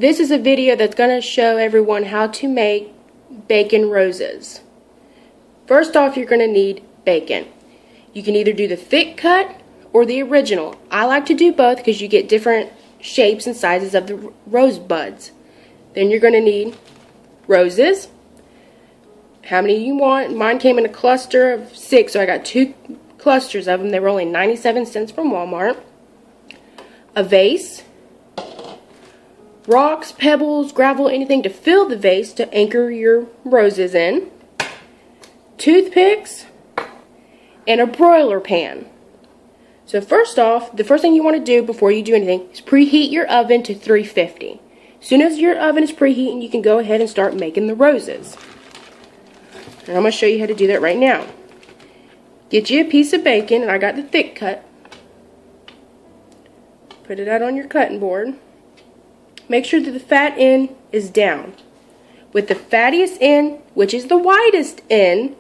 This is a video that's going to show everyone how to make bacon roses. First off, you're going to need bacon. You can either do the thick cut or the original. I like to do both because you get different shapes and sizes of the rose buds. Then you're going to need roses. How many you want? Mine came in a cluster of 6, so I got 2 clusters of them. They were only 97 cents from Walmart. A vase. Rocks, pebbles, gravel, anything to fill the vase to anchor your roses in. Toothpicks. And a broiler pan. So first off, the first thing you want to do before you do anything is preheat your oven to 350. As soon as your oven is preheating, you can go ahead and start making the roses. And I'm going to show you how to do that right now. Get you a piece of bacon, and I got the thick cut. Put it out on your cutting board. Make sure that the fat end is down. With the fattiest end, which is the widest end,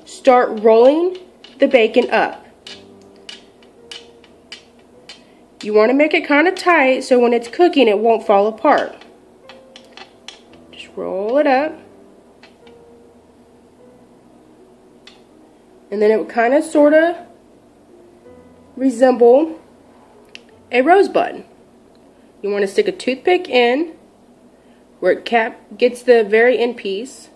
start rolling the bacon up. You want to make it kind of tight so when it's cooking it won't fall apart. Just roll it up. And then it would kind of sort of resemble a rosebud. You want to stick a toothpick in where it gets the very end piece.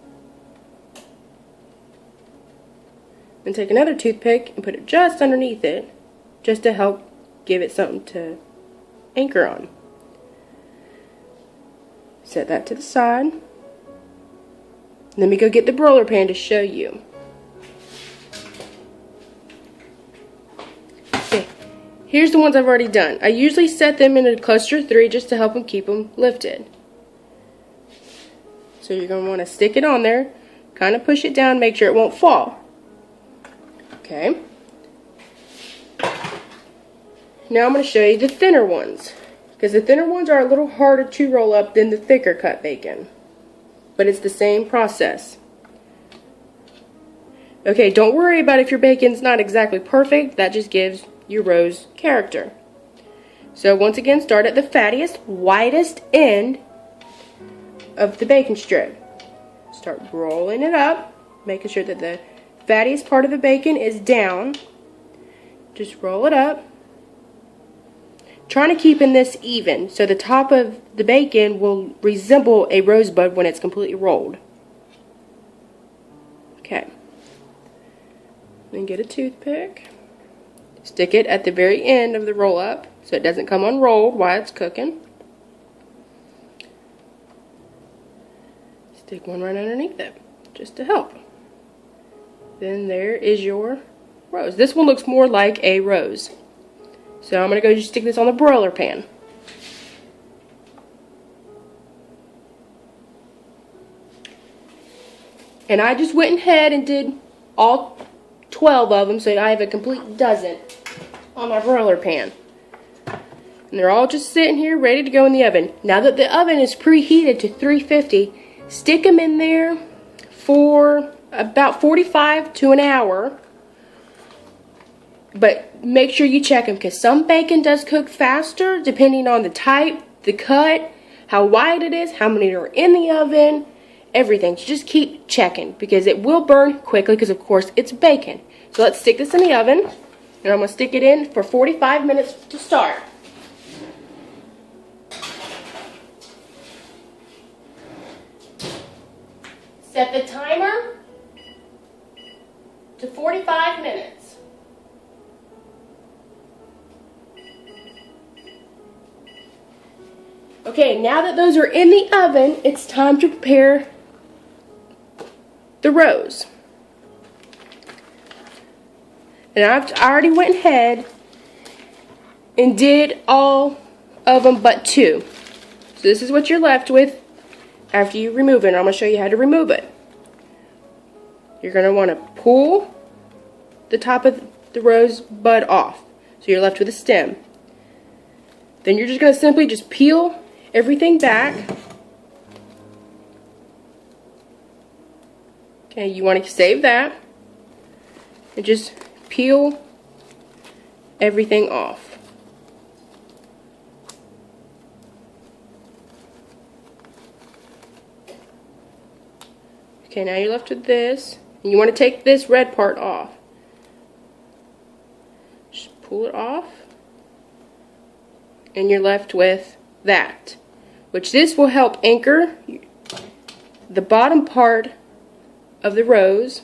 Then take another toothpick and put it just underneath it, just to help give it something to anchor on. Set that to the side. Let me go get the broiler pan to show you. Okay, here's the ones I've already done. I usually set them in a cluster 3 just to help them keep them lifted. So you're going to want to stick it on there, kind of push it down, make sure it won't fall. Okay. Now I'm going to show you the thinner ones, because the thinner ones are a little harder to roll up than the thicker cut bacon, but it's the same process. Okay, don't worry about if your bacon's not exactly perfect. That just gives your rose character. So once again, start at the fattiest, widest end of the bacon strip. Start rolling it up, making sure that the fattiest part of the bacon is down. Just roll it up. Trying to keep in this even so the top of the bacon will resemble a rosebud when it's completely rolled. Okay. Then get a toothpick. Stick it at the very end of the roll up so it doesn't come unrolled while it's cooking. Stick one right underneath it just to help. Then there is your rose. This one looks more like a rose. So I'm going to go just stick this on the broiler pan. And I just went ahead and did all 12 of them, so I have a complete dozen on my broiler pan. And they're all just sitting here ready to go in the oven. Now that the oven is preheated to 350, stick them in there for about 45 to an hour. But make sure you check them, because some bacon does cook faster depending on the type, the cut, how wide it is, how many are in the oven, everything. So just keep checking, because it will burn quickly because of course it's bacon. So let's stick this in the oven, and I'm going to stick it in for 45 minutes to start. Set the timer to 45 minutes. Okay, now that those are in the oven, it's time to prepare the rose. And I already went ahead and did all of them but 2. So this is what you're left with after you remove it. And I'm going to show you how to remove it. You're going to want to pull the top of the rose bud off. So you're left with a stem. Then you're just going to simply just peel everything back. Okay, you want to save that and just peel everything off. Okay, now you're left with this. And you want to take this red part off. Just pull it off. And you're left with that. Which this will help anchor the bottom part of the rose.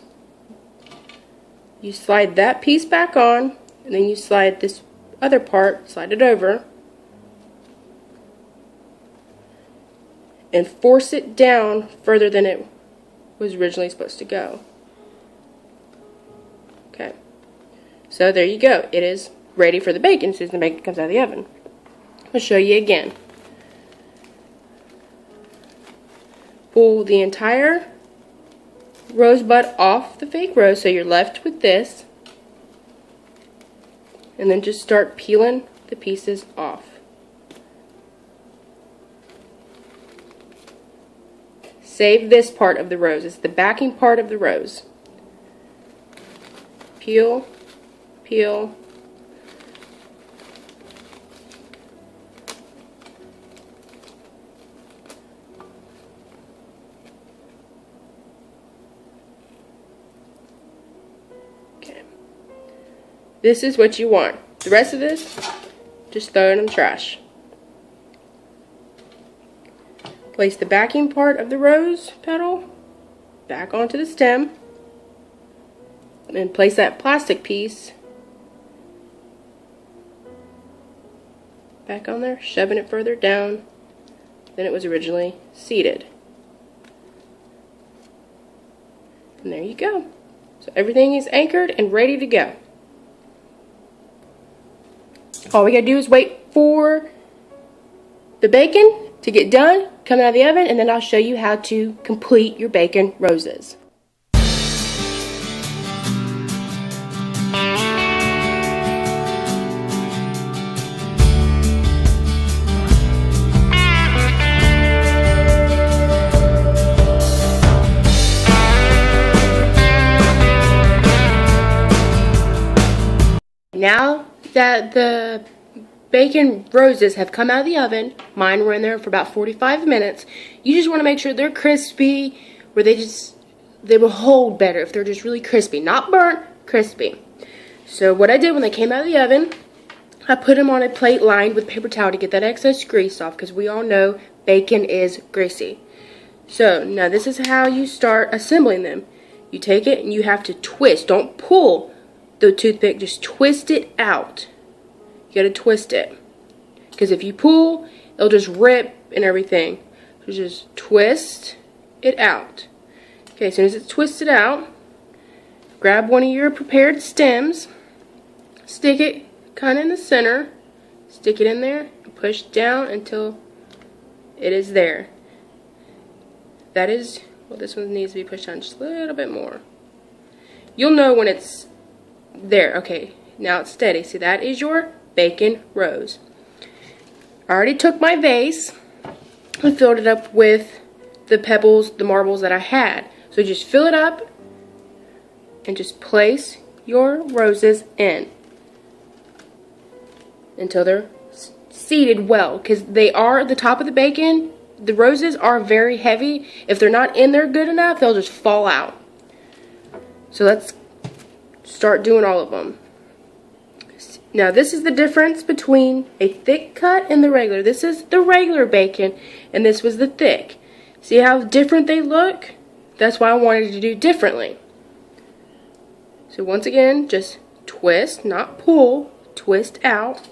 You slide that piece back on, and then you slide this other part, slide it over, and force it down further than it was originally supposed to go. Okay, so there you go. It is ready for the bacon as soon as the bacon comes out of the oven. I'll show you again. Pull the entire rosebud off the fake rose, so you're left with this, and then just start peeling the pieces off. Save this part of the rose. It's the backing part of the rose. Peel, peel. Okay. This is what you want. The rest of this, just throw it in the trash. Place the backing part of the rose petal back onto the stem, and place that plastic piece back on there, shoving it further down than it was originally seated. And there you go. So everything is anchored and ready to go. All we gotta do is wait for the bacon to get done, coming out of the oven, and then I'll show you how to complete your bacon roses. Now that the bacon roses have come out of the oven, mine were in there for about 45 minutes, you just want to make sure they're crispy, where they will hold better if they're just really crispy. Not burnt, crispy. So what I did when they came out of the oven, I put them on a plate lined with paper towel to get that excess grease off, because we all know bacon is greasy. So now this is how you start assembling them. You take it and you have to twist. Don't pull the toothpick, just twist it out. You gotta twist it, because if you pull, it'll just rip and everything. So just twist it out. Okay, as soon as it's twisted out, grab one of your prepared stems, stick it kind of in the center, stick it in there, and push down until it is there. That is, well, this one needs to be pushed down just a little bit more. You'll know when it's there. Okay, now it's steady. See, that is your bacon rose. I already took my vase and filled it up with the pebbles, the marbles that I had. So just fill it up and just place your roses in until they're seated well, because they are the top of the bacon. The roses are very heavy. If they're not in there good enough, they'll just fall out. So let's start doing all of them. Now this is the difference between a thick cut and the regular. This is the regular bacon and this was the thick. See how different they look? That's why I wanted to do differently. So once again, just twist, not pull, twist out,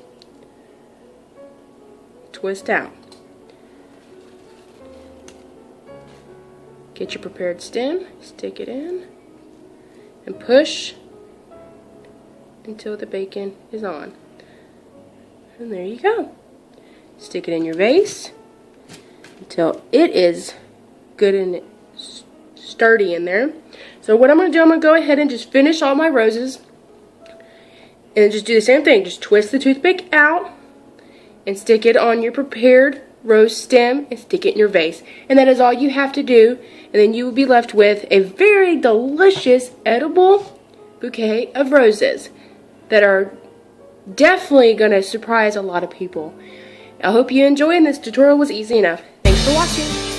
twist out. Get your prepared stem, stick it in, and push until the bacon is on. And there you go. Stick it in your vase until it is good and sturdy in there. So what I'm going to do, I'm going to go ahead and just finish all my roses and just do the same thing. Just twist the toothpick out and stick it on your prepared rose stem and stick it in your vase. And that is all you have to do, and then you will be left with a very delicious edible bouquet of roses that are definitely going to surprise a lot of people. I hope you enjoyed, and this tutorial was easy enough. Thanks for watching.